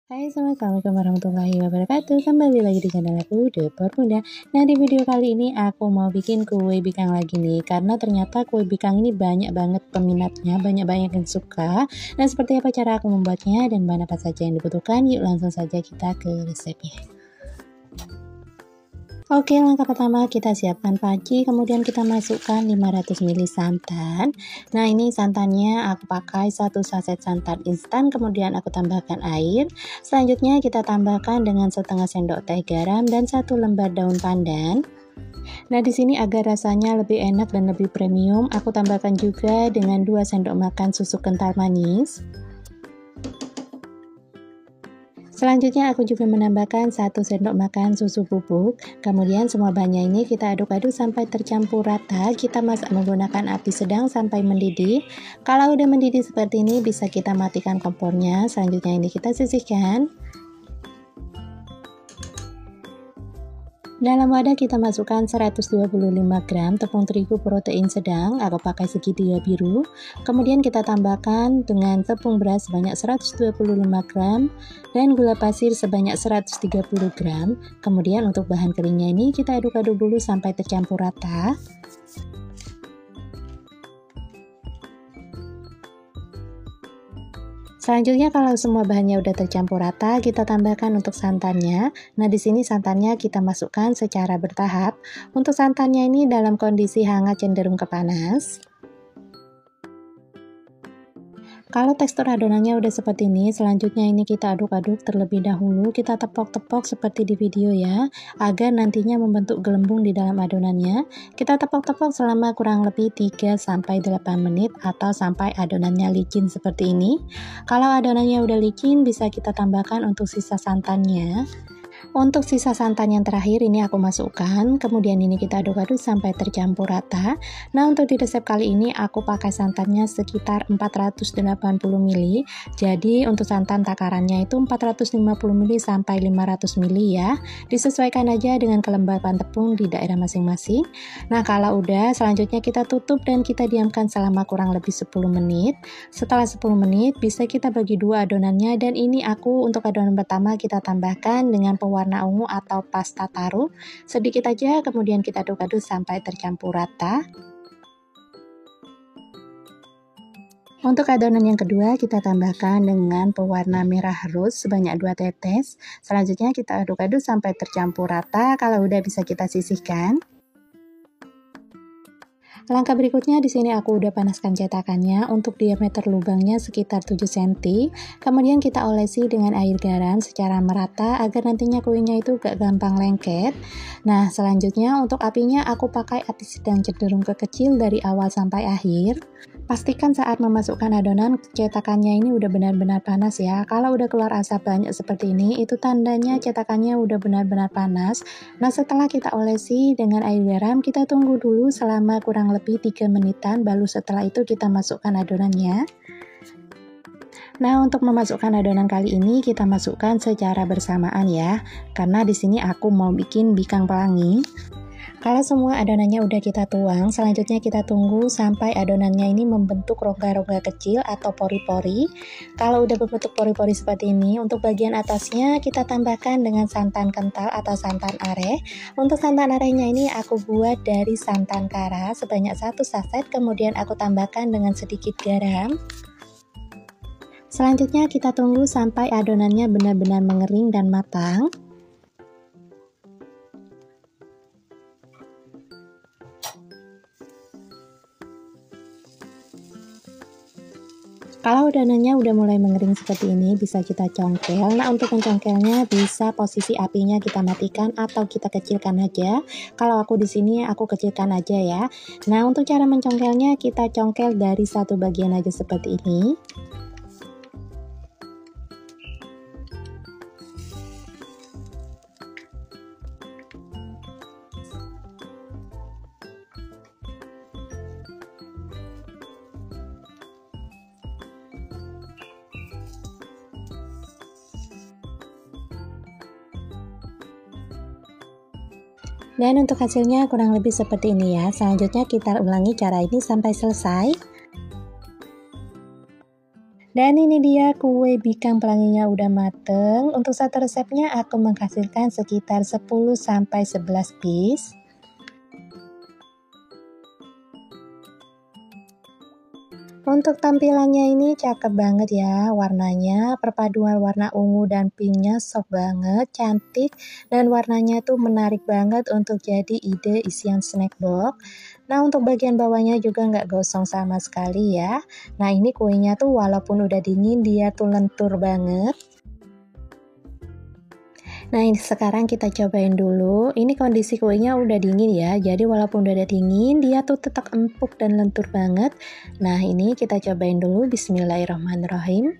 Hai, assalamualaikum warahmatullahi wabarakatuh. Kembali lagi di channel aku, Depor Bunda. Nah, di video kali ini aku mau bikin kue bikang lagi nih, karena ternyata kue bikang ini banyak banget peminatnya, banyak banget yang suka. Nah, seperti apa cara aku membuatnya dan bahan apa saja yang dibutuhkan? Yuk langsung saja kita ke resepnya. Oke, langkah pertama kita siapkan panci, kemudian kita masukkan 500 ml santan. Nah, ini santannya aku pakai 1 saset santan instan, kemudian aku tambahkan air. Selanjutnya kita tambahkan dengan setengah sendok teh garam dan 1 lembar daun pandan. Nah, di sini agar rasanya lebih enak dan lebih premium, aku tambahkan juga dengan 2 sendok makan susu kental manis. Selanjutnya aku juga menambahkan 1 sendok makan susu bubuk. Kemudian semua bahannya ini kita aduk-aduk sampai tercampur rata. Kita masak menggunakan api sedang sampai mendidih. Kalau udah mendidih seperti ini bisa kita matikan kompornya. Selanjutnya ini kita sisihkan. Dalam wadah kita masukkan 125 gram tepung terigu protein sedang, aku pakai segitiga biru. Kemudian kita tambahkan dengan tepung beras sebanyak 125 gram dan gula pasir sebanyak 130 gram. Kemudian untuk bahan keringnya ini kita aduk-aduk dulu sampai tercampur rata. Selanjutnya kalau semua bahannya udah tercampur rata, kita tambahkan untuk santannya. Nah, di sini santannya kita masukkan secara bertahap. Untuk santannya ini dalam kondisi hangat cenderung ke panas. Kalau tekstur adonannya udah seperti ini, selanjutnya ini kita aduk-aduk terlebih dahulu, kita tepok-tepok seperti di video ya, agar nantinya membentuk gelembung di dalam adonannya. Kita tepok-tepok selama kurang lebih 3-8 menit atau sampai adonannya licin seperti ini. Kalau adonannya udah licin, bisa kita tambahkan untuk sisa santannya. Untuk sisa santan yang terakhir ini aku masukkan, kemudian ini kita aduk-aduk sampai tercampur rata. Nah, untuk di resep kali ini aku pakai santannya sekitar 480 ml. Jadi untuk santan takarannya itu 450 ml sampai 500 ml ya. Disesuaikan aja dengan kelembapan tepung di daerah masing-masing. Nah, kalau udah selanjutnya kita tutup dan kita diamkan selama kurang lebih 10 menit. Setelah 10 menit bisa kita bagi dua adonannya, dan ini aku untuk adonan pertama kita tambahkan dengan pewarna ungu atau pasta taruh sedikit aja, kemudian kita aduk-aduk sampai tercampur rata. Untuk adonan yang kedua kita tambahkan dengan pewarna merah rose sebanyak 2 tetes. Selanjutnya kita aduk-aduk sampai tercampur rata. Kalau udah bisa kita sisihkan. Langkah berikutnya di sini aku udah panaskan cetakannya. Untuk diameter lubangnya sekitar 7 cm. Kemudian kita olesi dengan air garam secara merata agar nantinya kuenya itu gak gampang lengket. Nah, selanjutnya untuk apinya aku pakai api sedang cenderung ke kecil dari awal sampai akhir. Pastikan saat memasukkan adonan cetakannya ini udah benar-benar panas ya. Kalau udah keluar asap banyak seperti ini, itu tandanya cetakannya udah benar-benar panas. Nah, setelah kita olesi dengan air garam, kita tunggu dulu selama kurang lebih 3 menitan, baru setelah itu kita masukkan adonannya. Nah, untuk memasukkan adonan kali ini kita masukkan secara bersamaan ya, karena di sini aku mau bikin bikang pelangi. Kalau semua adonannya udah kita tuang, selanjutnya kita tunggu sampai adonannya ini membentuk rongga-rongga kecil atau pori-pori. Kalau udah berbentuk pori-pori seperti ini, untuk bagian atasnya kita tambahkan dengan santan kental atau santan are. Untuk santan arenya ini aku buat dari santan kara sebanyak 1 saset, kemudian aku tambahkan dengan sedikit garam. Selanjutnya kita tunggu sampai adonannya benar-benar mengering dan matang. Kalau adonannya udah mulai mengering seperti ini, bisa kita congkel. Nah, untuk mencongkelnya bisa posisi apinya kita matikan atau kita kecilkan aja. Kalau aku di sini aku kecilkan aja ya. Nah, untuk cara mencongkelnya kita congkel dari satu bagian aja seperti ini. Dan untuk hasilnya kurang lebih seperti ini ya. Selanjutnya kita ulangi cara ini sampai selesai. Dan ini dia kue bikang pelanginya udah mateng. Untuk satu resepnya aku menghasilkan sekitar 10-11 piece. Untuk tampilannya ini cakep banget ya, warnanya perpaduan warna ungu dan pinknya soft banget, cantik, dan warnanya tuh menarik banget untuk jadi ide isian snack box. Nah, untuk bagian bawahnya juga nggak gosong sama sekali ya. Nah, ini kuenya tuh walaupun udah dingin, dia tuh lentur banget. Nah, ini sekarang kita cobain dulu. Ini kondisi kuenya udah dingin ya, jadi walaupun udah dingin, dia tuh tetap empuk dan lentur banget. Nah, ini kita cobain dulu. Bismillahirrahmanirrahim.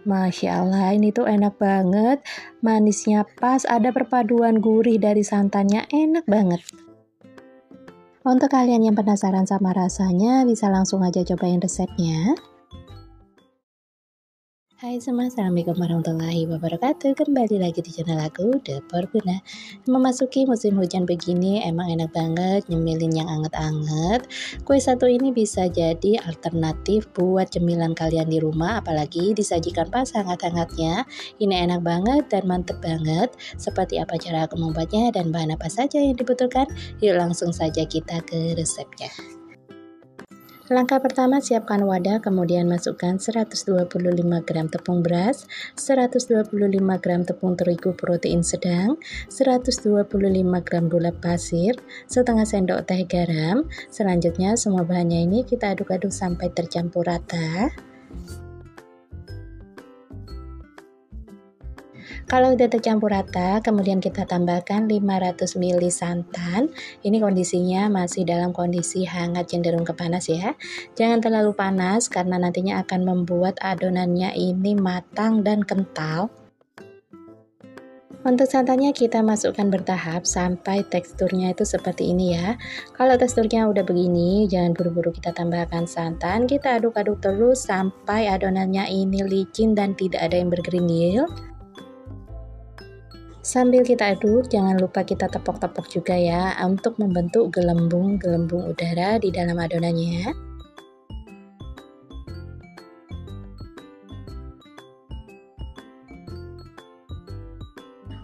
Masya Allah, ini tuh enak banget. Manisnya pas, ada perpaduan gurih dari santannya, enak banget. Untuk kalian yang penasaran sama rasanya, bisa langsung aja cobain resepnya. Hai semua, assalamualaikum warahmatullahi wabarakatuh. Kembali lagi di channel aku, Dapur Bunda. Memasuki musim hujan begini emang enak banget nyemilin yang anget-anget. Kue satu ini bisa jadi alternatif buat cemilan kalian di rumah, apalagi disajikan pas hangat-hangatnya. Ini enak banget dan mantep banget. Seperti apa cara aku membuatnya dan bahan apa saja yang dibutuhkan? Yuk langsung saja kita ke resepnya. Langkah pertama, siapkan wadah, kemudian masukkan 125 gram tepung beras, 125 gram tepung terigu protein sedang, 125 gram gula pasir, setengah sendok teh garam. Selanjutnya semua bahannya ini kita aduk-aduk sampai tercampur rata. Kalau udah tercampur rata, kemudian kita tambahkan 500 ml santan. Ini kondisinya masih dalam kondisi hangat cenderung ke panas ya. Jangan terlalu panas karena nantinya akan membuat adonannya ini matang dan kental. Untuk santannya kita masukkan bertahap sampai teksturnya itu seperti ini ya. Kalau teksturnya udah begini, jangan buru-buru kita tambahkan santan. Kita aduk-aduk terus sampai adonannya ini licin dan tidak ada yang bergerindil. Sambil kita aduk, jangan lupa kita tepok-tepok juga ya untuk membentuk gelembung-gelembung udara di dalam adonannya.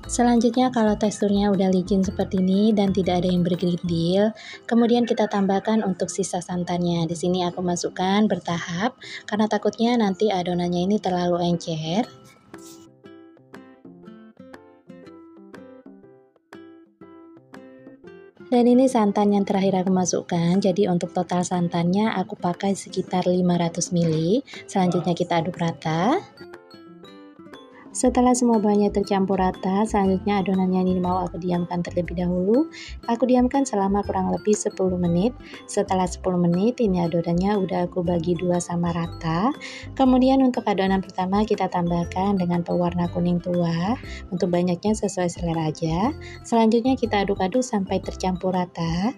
Selanjutnya kalau teksturnya udah licin seperti ini dan tidak ada yang bergerindil, kemudian kita tambahkan untuk sisa santannya. Di sini aku masukkan bertahap karena takutnya nanti adonannya ini terlalu encer. Dan ini santan yang terakhir aku masukkan, jadi untuk total santannya aku pakai sekitar 500 ml. Selanjutnya kita aduk rata. Setelah semua bahannya tercampur rata, selanjutnya adonannya ini mau aku diamkan terlebih dahulu. Aku diamkan selama kurang lebih 10 menit. Setelah 10 menit, ini adonannya udah aku bagi dua sama rata. Kemudian untuk adonan pertama kita tambahkan dengan pewarna kuning tua. Untuk banyaknya sesuai selera aja. Selanjutnya kita aduk-aduk sampai tercampur rata.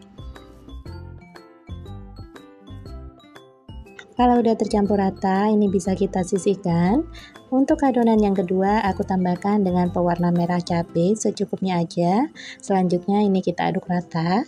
Kalau udah tercampur rata, ini bisa kita sisihkan. Untuk adonan yang kedua, aku tambahkan dengan pewarna merah cabai secukupnya aja. Selanjutnya ini kita aduk rata.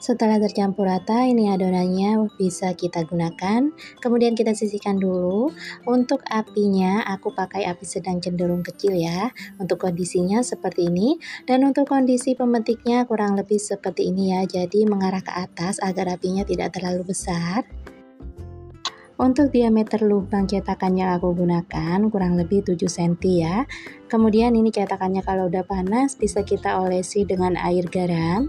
Setelah tercampur rata, ini adonannya bisa kita gunakan. Kemudian kita sisihkan dulu. Untuk apinya, aku pakai api sedang cenderung kecil ya. Untuk kondisinya seperti ini. Dan untuk kondisi pemetiknya kurang lebih seperti ini ya. Jadi mengarah ke atas agar apinya tidak terlalu besar. Untuk diameter lubang cetakan yang aku gunakan kurang lebih 7 cm ya. Kemudian ini cetakannya kalau udah panas bisa kita olesi dengan air garam.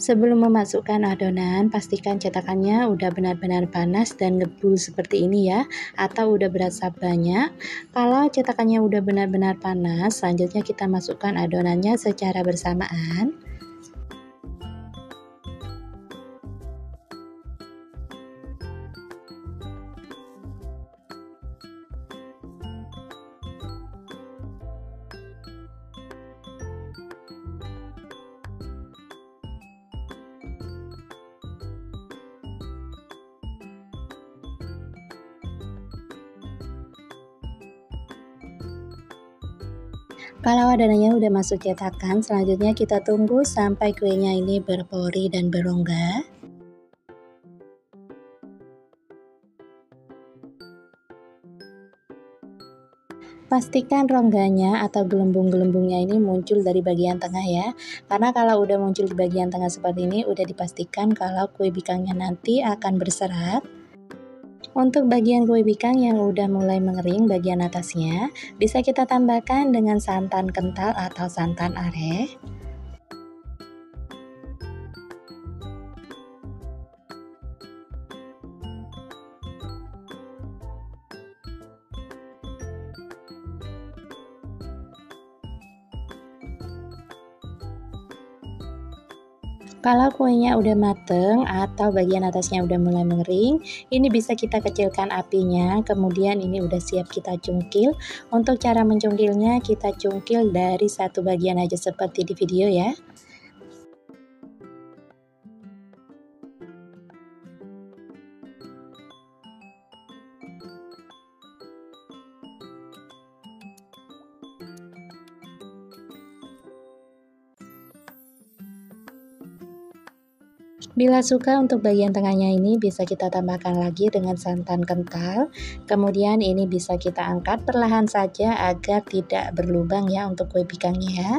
Sebelum memasukkan adonan, pastikan cetakannya udah benar-benar panas dan ngebul seperti ini ya, atau udah berasap banyak. Kalau cetakannya udah benar-benar panas, selanjutnya kita masukkan adonannya secara bersamaan. Kalau adonannya udah masuk cetakan, selanjutnya kita tunggu sampai kuenya ini berpori dan berongga. Pastikan rongganya atau gelembung-gelembungnya ini muncul dari bagian tengah ya. Karena kalau udah muncul di bagian tengah seperti ini, udah dipastikan kalau kue bikangnya nanti akan berserat. Untuk bagian kue bikang yang udah mulai mengering bagian atasnya, bisa kita tambahkan dengan santan kental atau santan are. Kalau kuenya udah mateng atau bagian atasnya udah mulai mengering, ini bisa kita kecilkan apinya, kemudian ini udah siap kita cungkil. Untuk cara mencungkilnya, kita cungkil dari satu bagian aja seperti di video ya. Bila suka untuk bagian tengahnya ini bisa kita tambahkan lagi dengan santan kental. Kemudian ini bisa kita angkat perlahan saja agar tidak berlubang ya untuk kue bikangnya ya.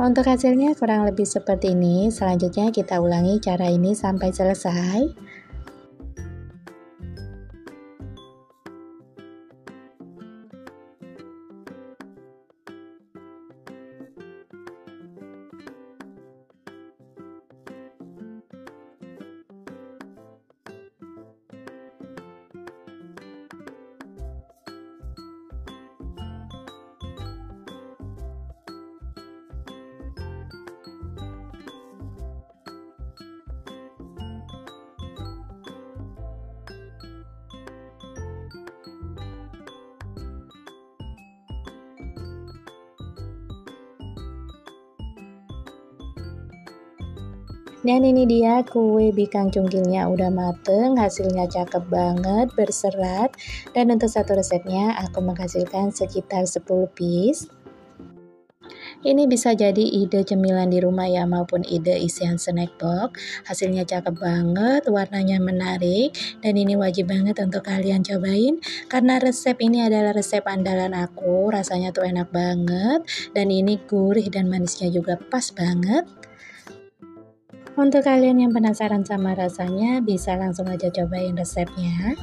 Untuk hasilnya kurang lebih seperti ini. Selanjutnya kita ulangi cara ini sampai selesai. Dan ini dia kue bikang cungkilnya udah mateng, hasilnya cakep banget, berserat. Dan untuk satu resepnya aku menghasilkan sekitar 10 piece. Ini bisa jadi ide cemilan di rumah ya, maupun ide isian snack box. Hasilnya cakep banget, warnanya menarik, dan ini wajib banget untuk kalian cobain. Karena resep ini adalah resep andalan aku, rasanya tuh enak banget. Dan ini gurih dan manisnya juga pas banget. Untuk kalian yang penasaran sama rasanya, bisa langsung aja cobain resepnya.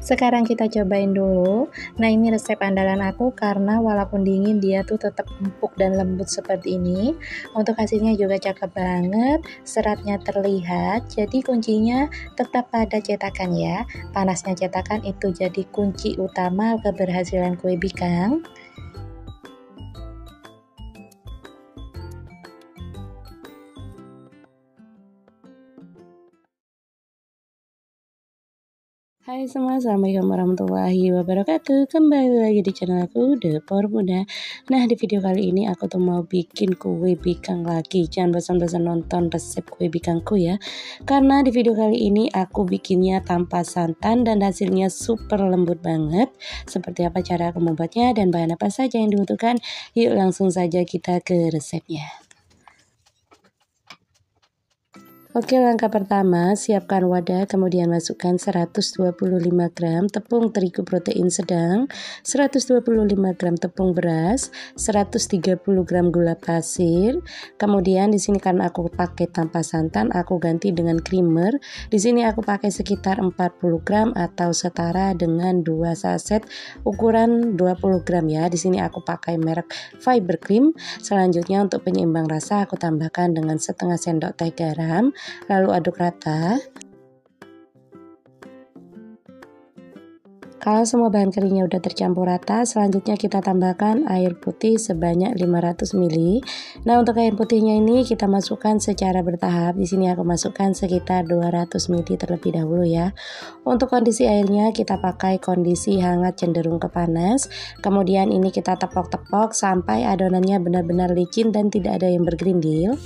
Sekarang kita cobain dulu. Nah, ini resep andalan aku karena walaupun dingin dia tuh tetap empuk dan lembut seperti ini. Untuk hasilnya juga cakep banget, seratnya terlihat. Jadi kuncinya tetap pada cetakan ya. Panasnya cetakan itu jadi kunci utama keberhasilan kue bikang. Hai semua, assalamualaikum warahmatullahi wabarakatuh. Kembali lagi di channel aku, Depor Bunda. Nah, di video kali ini aku tuh mau bikin kue bikang lagi. Jangan bosan-bosan nonton resep kue bikangku ya. Karena di video kali ini aku bikinnya tanpa santan dan hasilnya super lembut banget. Seperti apa cara aku membuatnya dan bahan apa saja yang dibutuhkan? Yuk langsung saja kita ke resepnya. Oke, langkah pertama, siapkan wadah, kemudian masukkan 125 gram tepung terigu protein sedang, 125 gram tepung beras, 130 gram gula pasir. Kemudian di sini karena aku pakai tanpa santan, aku ganti dengan creamer. Di sini aku pakai sekitar 40 gram atau setara dengan 2 saset ukuran 20 gram ya. Di sini aku pakai merek Fiber Cream. Selanjutnya untuk penyeimbang rasa aku tambahkan dengan setengah sendok teh garam. Lalu aduk rata. Kalau semua bahan keringnya udah tercampur rata, selanjutnya kita tambahkan air putih sebanyak 500 ml. Nah, untuk air putihnya ini kita masukkan secara bertahap. Di sini aku masukkan sekitar 200 ml terlebih dahulu ya. Untuk kondisi airnya kita pakai kondisi hangat cenderung ke panas. Kemudian ini kita tepok-tepok sampai adonannya benar-benar licin dan tidak ada yang bergerindil.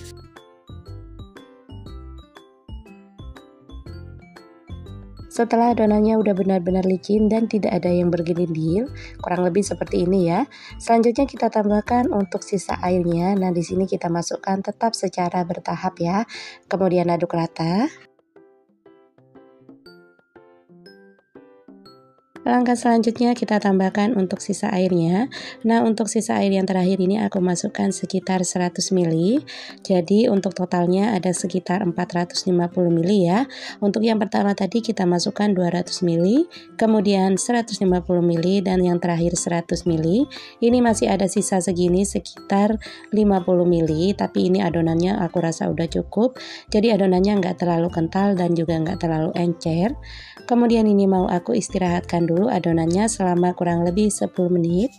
Setelah adonannya udah benar-benar licin dan tidak ada yang bergerindil, kurang lebih seperti ini ya. Selanjutnya kita tambahkan untuk sisa airnya. Nah, di sini kita masukkan tetap secara bertahap ya. Kemudian aduk rata. Langkah selanjutnya kita tambahkan untuk sisa airnya. Nah, untuk sisa air yang terakhir ini aku masukkan sekitar 100 ml. Jadi untuk totalnya ada sekitar 450 ml ya. Untuk yang pertama tadi kita masukkan 200 ml, kemudian 150 ml, dan yang terakhir 100 ml. Ini masih ada sisa segini sekitar 50 ml, tapi ini adonannya aku rasa udah cukup. Jadi adonannya nggak terlalu kental dan juga nggak terlalu encer. Kemudian ini mau aku istirahatkan dulu adonannya selama kurang lebih 10 menit.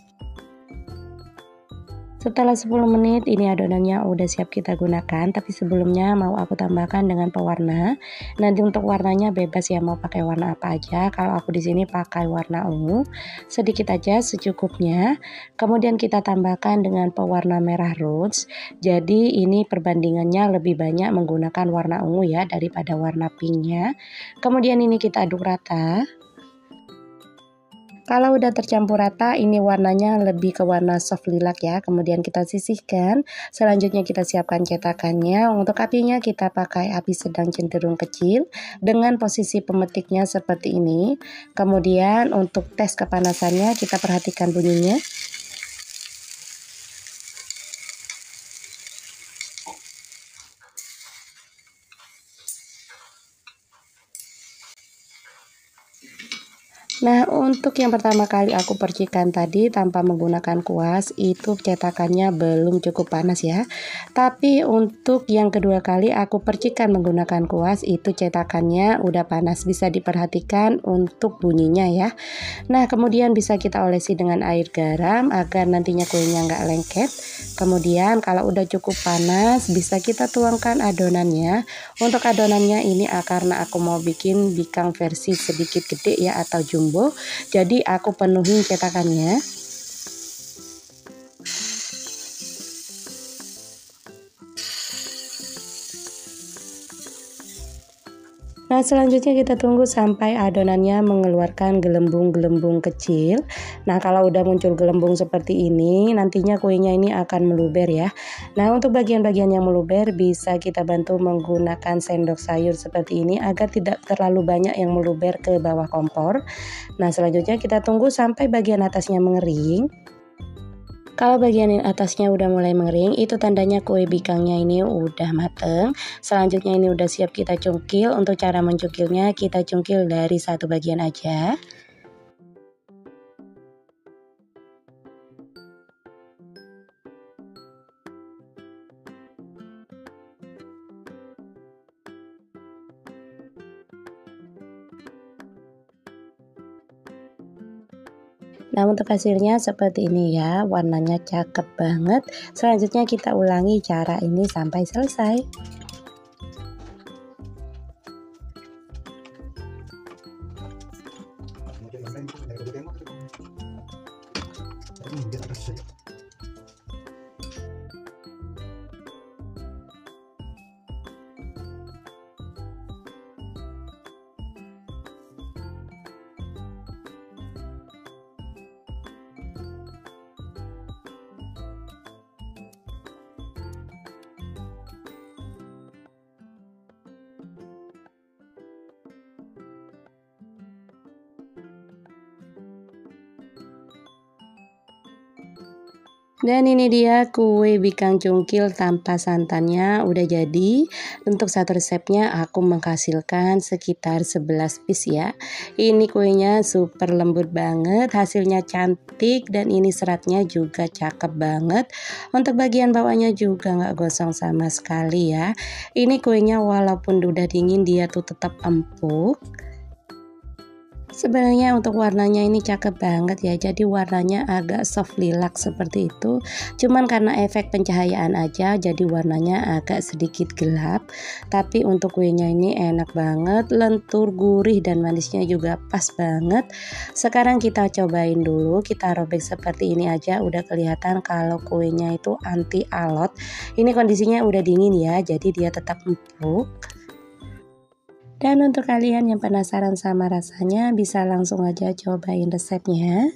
Setelah 10 menit ini adonannya udah siap kita gunakan, tapi sebelumnya mau aku tambahkan dengan pewarna. Nanti untuk warnanya bebas ya, mau pakai warna apa aja. Kalau aku di sini pakai warna ungu, sedikit aja secukupnya. Kemudian kita tambahkan dengan pewarna merah rose. Jadi ini perbandingannya lebih banyak menggunakan warna ungu ya daripada warna pinknya. Kemudian ini kita aduk rata. Kalau udah tercampur rata, ini warnanya lebih ke warna soft lilac ya. Kemudian kita sisihkan. Selanjutnya kita siapkan cetakannya. Untuk apinya kita pakai api sedang cenderung kecil dengan posisi pemetiknya seperti ini. Kemudian untuk tes kepanasannya kita perhatikan bunyinya. Nah, untuk yang pertama kali aku percikan tadi tanpa menggunakan kuas, itu cetakannya belum cukup panas ya. Tapi untuk yang kedua kali aku percikan menggunakan kuas, itu cetakannya udah panas. Bisa diperhatikan untuk bunyinya ya. Nah, kemudian bisa kita olesi dengan air garam agar nantinya kuenya nggak lengket. Kemudian kalau udah cukup panas, bisa kita tuangkan adonannya. Untuk adonannya ini karena aku mau bikin bikang versi sedikit gede ya, atau jumbo. Jadi aku penuhi cetakannya. Nah, selanjutnya kita tunggu sampai adonannya mengeluarkan gelembung-gelembung kecil. Nah, kalau udah muncul gelembung seperti ini, nantinya kuenya ini akan meluber ya. Nah, untuk bagian-bagian yang meluber bisa kita bantu menggunakan sendok sayur seperti ini agar tidak terlalu banyak yang meluber ke bawah kompor. Nah, selanjutnya kita tunggu sampai bagian atasnya mengering. Kalau bagian atasnya udah mulai mengering, itu tandanya kue bikangnya ini udah mateng. Selanjutnya ini udah siap kita cungkil. Untuk cara mencungkilnya kita cungkil dari satu bagian aja. Nah, untuk hasilnya seperti ini ya, warnanya cakep banget. Selanjutnya kita ulangi cara ini sampai selesai. Dan ini dia kue bikang cungkil tanpa santannya udah jadi. Untuk satu resepnya aku menghasilkan sekitar 11 piece ya. Ini kuenya super lembut banget, hasilnya cantik, dan ini seratnya juga cakep banget. Untuk bagian bawahnya juga nggak gosong sama sekali ya. Ini kuenya walaupun udah dingin dia tuh tetap empuk. Sebenarnya untuk warnanya ini cakep banget ya, jadi warnanya agak soft lilac seperti itu. Cuman karena efek pencahayaan aja jadi warnanya agak sedikit gelap. Tapi untuk kuenya ini enak banget, lentur, gurih, dan manisnya juga pas banget. Sekarang kita cobain dulu, kita robek seperti ini aja udah kelihatan kalau kuenya itu anti alot. Ini kondisinya udah dingin ya, jadi dia tetap empuk. Dan untuk kalian yang penasaran sama rasanya, bisa langsung aja cobain resepnya.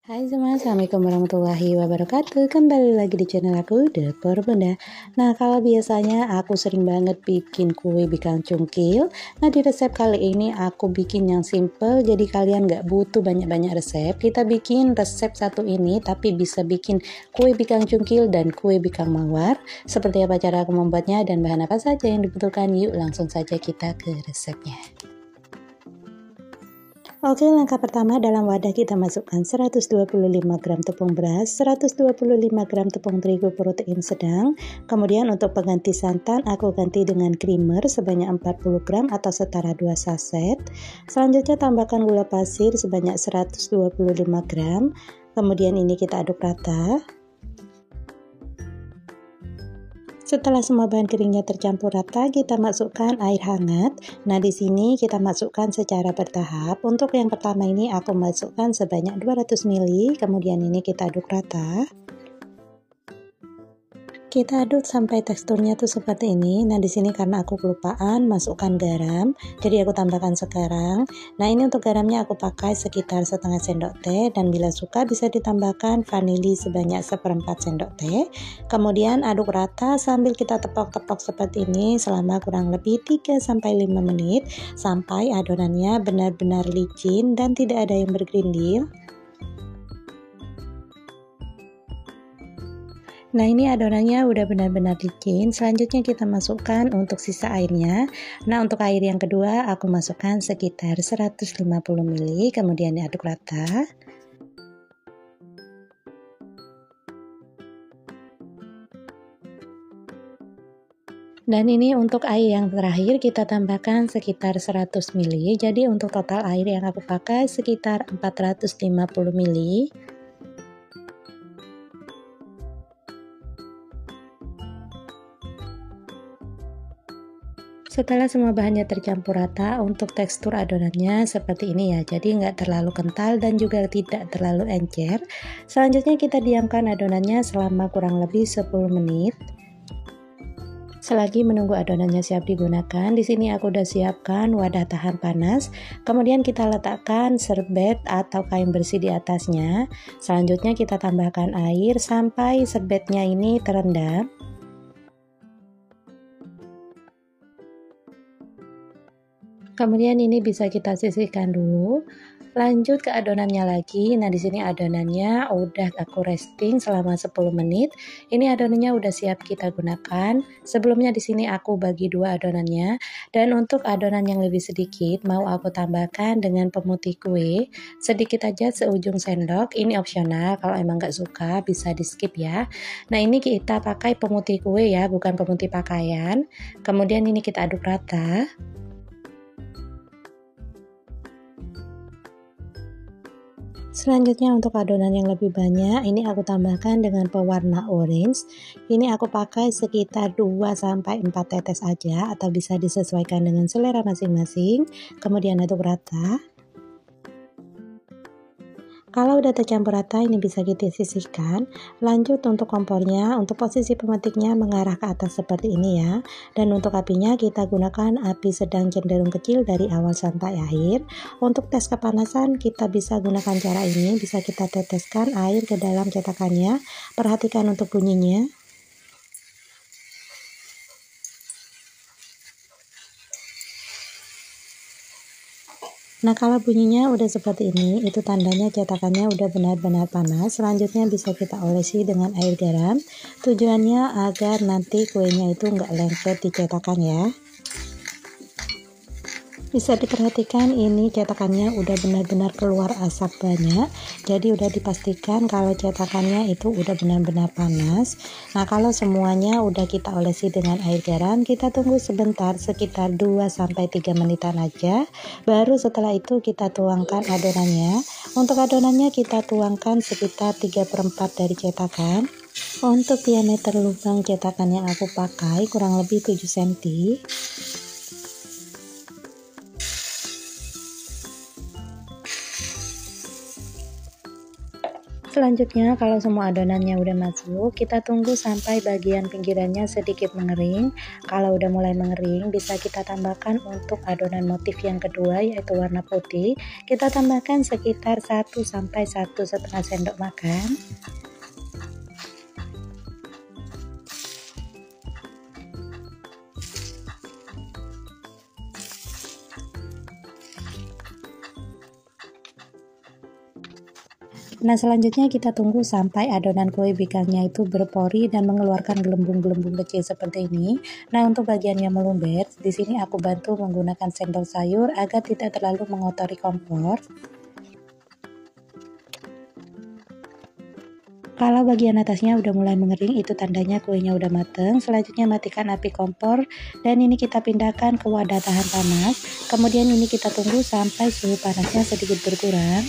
Hai semua, Assalamualaikum warahmatullahi wabarakatuh. Kembali lagi di channel aku, Dapur Bunda. Nah, kalau biasanya aku sering banget bikin kue bikang cungkil. Nah, di resep kali ini aku bikin yang simple, jadi kalian nggak butuh banyak-banyak resep. Kita bikin resep satu ini, tapi bisa bikin kue bikang cungkil dan kue bikang mawar. Seperti apa cara aku membuatnya dan bahan apa saja yang dibutuhkan? Yuk, langsung saja kita ke resepnya. Oke, langkah pertama, dalam wadah kita masukkan 125 gram tepung beras, 125 gram tepung terigu protein sedang. Kemudian untuk pengganti santan, aku ganti dengan creamer sebanyak 40 gram atau setara 2 saset. Selanjutnya tambahkan gula pasir sebanyak 125 gram. Kemudian ini kita aduk rata. Setelah semua bahan keringnya tercampur rata, kita masukkan air hangat. Nah, di sini kita masukkan secara bertahap. Untuk yang pertama ini aku masukkan sebanyak 200 ml, kemudian ini kita aduk rata. Kita aduk sampai teksturnya tuh seperti ini. Nah, di sini karena aku kelupaan masukkan garam, jadi aku tambahkan sekarang. Nah, ini untuk garamnya aku pakai sekitar setengah sendok teh, dan bila suka bisa ditambahkan vanili sebanyak 1/4 sendok teh. Kemudian aduk rata sambil kita tepok-tepok seperti ini selama kurang lebih 3-5 menit sampai adonannya benar-benar licin dan tidak ada yang bergerindil. Nah, ini adonannya udah benar-benar licin. Selanjutnya kita masukkan untuk sisa airnya. Nah, untuk air yang kedua aku masukkan sekitar 150 ml, kemudian diaduk rata. Dan ini untuk air yang terakhir kita tambahkan sekitar 100 ml. Jadi untuk total air yang aku pakai sekitar 450 ml. Setelah semua bahannya tercampur rata, untuk tekstur adonannya seperti ini ya, jadi nggak terlalu kental dan juga tidak terlalu encer. Selanjutnya kita diamkan adonannya selama kurang lebih 10 menit. Selagi menunggu adonannya siap digunakan, di sini aku udah siapkan wadah tahan panas. Kemudian kita letakkan serbet atau kain bersih di atasnya. Selanjutnya kita tambahkan air sampai serbetnya ini terendam. Kemudian ini bisa kita sisihkan dulu. Lanjut ke adonannya lagi. Nah, di sini adonannya udah aku resting selama 10 menit. Ini adonannya udah siap kita gunakan. Sebelumnya di sini aku bagi dua adonannya. Dan untuk adonan yang lebih sedikit mau aku tambahkan dengan pemutih kue. Sedikit aja seujung sendok. Ini opsional, kalau emang nggak suka bisa di skip ya. Nah, ini kita pakai pemutih kue ya, bukan pemutih pakaian. Kemudian ini kita aduk rata. Selanjutnya untuk adonan yang lebih banyak, ini aku tambahkan dengan pewarna orange. Ini aku pakai sekitar 2-4 tetes aja atau bisa disesuaikan dengan selera masing-masing. Kemudian aduk rata. Kalau udah tercampur rata, ini bisa kita sisihkan. Lanjut untuk kompornya, untuk posisi pemetiknya mengarah ke atas seperti ini ya. Dan untuk apinya kita gunakan api sedang cenderung kecil dari awal sampai akhir. Untuk tes kepanasan kita bisa gunakan cara ini, bisa kita teteskan air ke dalam cetakannya. Perhatikan untuk bunyinya. Nah, kalau bunyinya udah seperti ini, itu tandanya cetakannya udah benar-benar panas. Selanjutnya bisa kita olesi dengan air garam. Tujuannya agar nanti kuenya itu nggak lengket di cetakan ya. Bisa diperhatikan ini cetakannya udah benar-benar keluar asap banyak, jadi udah dipastikan kalau cetakannya itu udah benar-benar panas. Nah, kalau semuanya udah kita olesi dengan air garam, kita tunggu sebentar sekitar 2-3 menitan aja. Baru setelah itu kita tuangkan adonannya. Untuk adonannya kita tuangkan sekitar 3/4 dari cetakan. Untuk diameter lubang cetakan yang aku pakai kurang lebih 7 cm. Selanjutnya kalau semua adonannya udah masuk, kita tunggu sampai bagian pinggirannya sedikit mengering. Kalau udah mulai mengering, bisa kita tambahkan untuk adonan motif yang kedua, yaitu warna putih. Kita tambahkan sekitar 1 sampai 1,5 sendok makan. Nah, selanjutnya kita tunggu sampai adonan kue bikangnya itu berpori dan mengeluarkan gelembung-gelembung kecil seperti ini. Nah, untuk bagian yang meluber, di sini aku bantu menggunakan sendok sayur agar tidak terlalu mengotori kompor. Kalau bagian atasnya udah mulai mengering, itu tandanya kuenya udah mateng. Selanjutnya matikan api kompor dan ini kita pindahkan ke wadah tahan panas. Kemudian ini kita tunggu sampai suhu panasnya sedikit berkurang.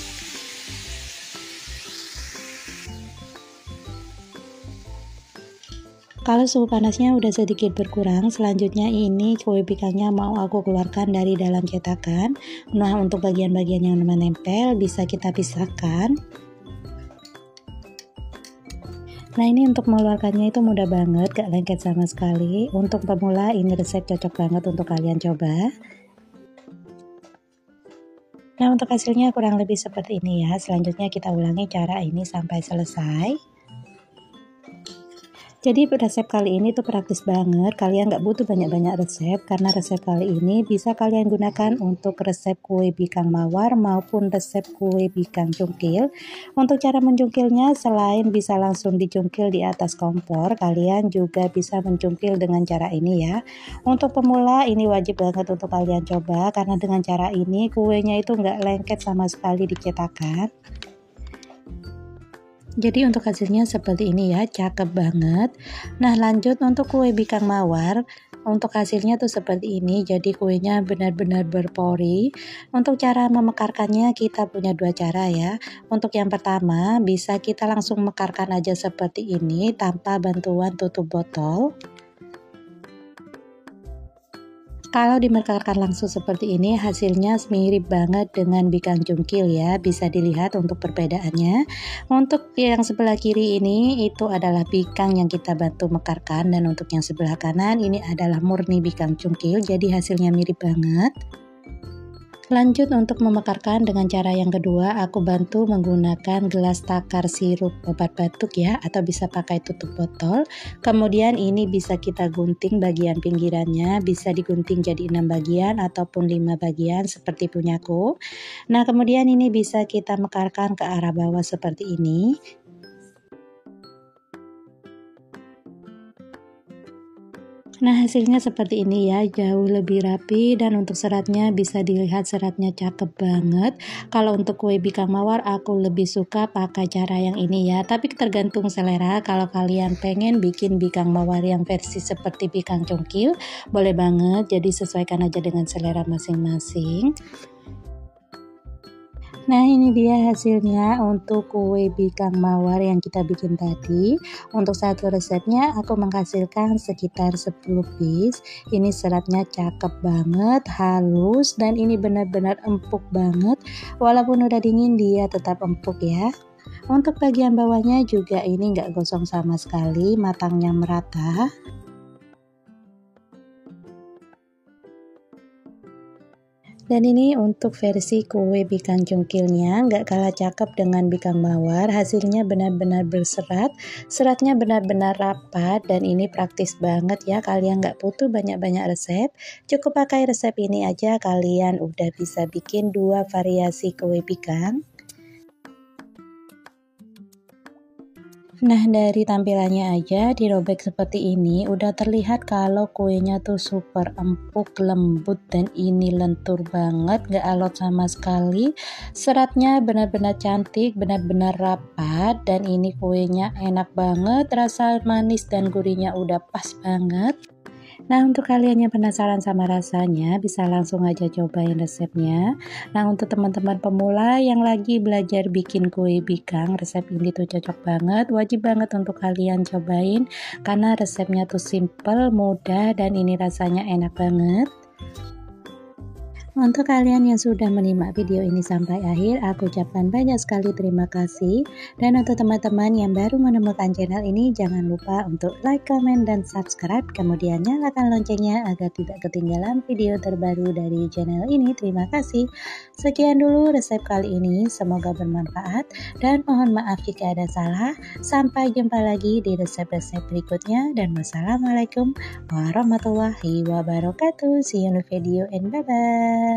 Kalau suhu panasnya udah sedikit berkurang, selanjutnya ini kue bikangnya mau aku keluarkan dari dalam cetakan. Nah, untuk bagian-bagian yang menempel bisa kita pisahkan. Nah, ini untuk mengeluarkannya itu mudah banget, gak lengket sama sekali. Untuk pemula ini resep cocok banget untuk kalian coba. Nah, untuk hasilnya kurang lebih seperti ini ya. Selanjutnya kita ulangi cara ini sampai selesai. Jadi resep kali ini tuh praktis banget, kalian nggak butuh banyak-banyak resep, karena resep kali ini bisa kalian gunakan untuk resep kue bikang mawar maupun resep kue bikang cungkil. Untuk cara mencungkilnya, selain bisa langsung dicungkil di atas kompor, kalian juga bisa mencungkil dengan cara ini ya. Untuk pemula ini wajib banget untuk kalian coba, karena dengan cara ini kuenya itu nggak lengket sama sekali di cetakan. Jadi untuk hasilnya seperti ini ya, cakep banget. Nah, lanjut untuk kue bikang mawar. Untuk hasilnya tuh seperti ini, jadi kuenya benar-benar berpori. Untuk cara memekarkannya kita punya dua cara ya. Untuk yang pertama, bisa kita langsung mekarkan aja seperti ini tanpa bantuan tutup botol. Kalau dimekarkan langsung seperti ini, hasilnya mirip banget dengan bikang cungkil ya, bisa dilihat untuk perbedaannya. Untuk yang sebelah kiri ini itu adalah bikang yang kita bantu mekarkan, dan untuk yang sebelah kanan ini adalah murni bikang cungkil, jadi hasilnya mirip banget. Lanjut untuk memekarkan dengan cara yang kedua, aku bantu menggunakan gelas takar sirup obat batuk ya, atau bisa pakai tutup botol. Kemudian ini bisa kita gunting bagian pinggirannya, bisa digunting jadi 6 bagian ataupun 5 bagian seperti punyaku. Nah, kemudian ini bisa kita mekarkan ke arah bawah seperti ini. Nah, hasilnya seperti ini ya, jauh lebih rapi, dan untuk seratnya bisa dilihat seratnya cakep banget. Kalau untuk kue bikang mawar aku lebih suka pakai cara yang ini ya, tapi tergantung selera. Kalau kalian pengen bikin bikang mawar yang versi seperti bikang cungkil, boleh banget, jadi sesuaikan aja dengan selera masing-masing. Nah, ini dia hasilnya untuk kue bikang mawar yang kita bikin tadi. Untuk satu resepnya aku menghasilkan sekitar 10 piece. Ini seratnya cakep banget, halus, dan ini benar-benar empuk banget. Walaupun udah dingin dia tetap empuk ya. Untuk bagian bawahnya juga ini nggak gosong sama sekali, matangnya merata. Dan ini untuk versi kue bikang cungkilnya, nggak kalah cakep dengan bikang mawar. Hasilnya benar-benar berserat, seratnya benar-benar rapat, dan ini praktis banget ya. Kalian nggak butuh banyak-banyak resep, cukup pakai resep ini aja kalian udah bisa bikin 2 variasi kue bikang. Nah, dari tampilannya aja dirobek seperti ini udah terlihat kalau kuenya tuh super empuk, lembut, dan ini lentur banget, gak alot sama sekali. Seratnya benar-benar cantik, benar-benar rapat, dan ini kuenya enak banget, rasa manis dan gurihnya udah pas banget. Nah, untuk kalian yang penasaran sama rasanya, bisa langsung aja cobain resepnya. Nah, untuk teman-teman pemula yang lagi belajar bikin kue bikang, resep ini tuh cocok banget, wajib banget untuk kalian cobain, karena resepnya tuh simple, mudah, dan ini rasanya enak banget. Untuk kalian yang sudah menyimak video ini sampai akhir, aku ucapkan banyak sekali terima kasih. Dan untuk teman-teman yang baru menemukan channel ini, jangan lupa untuk like, comment, dan subscribe. Kemudian nyalakan loncengnya agar tidak ketinggalan video terbaru dari channel ini. Terima kasih. Sekian dulu resep kali ini, semoga bermanfaat. Dan mohon maaf jika ada salah. Sampai jumpa lagi di resep-resep berikutnya. Dan wassalamualaikum warahmatullahi wabarakatuh. See you in the video and bye-bye.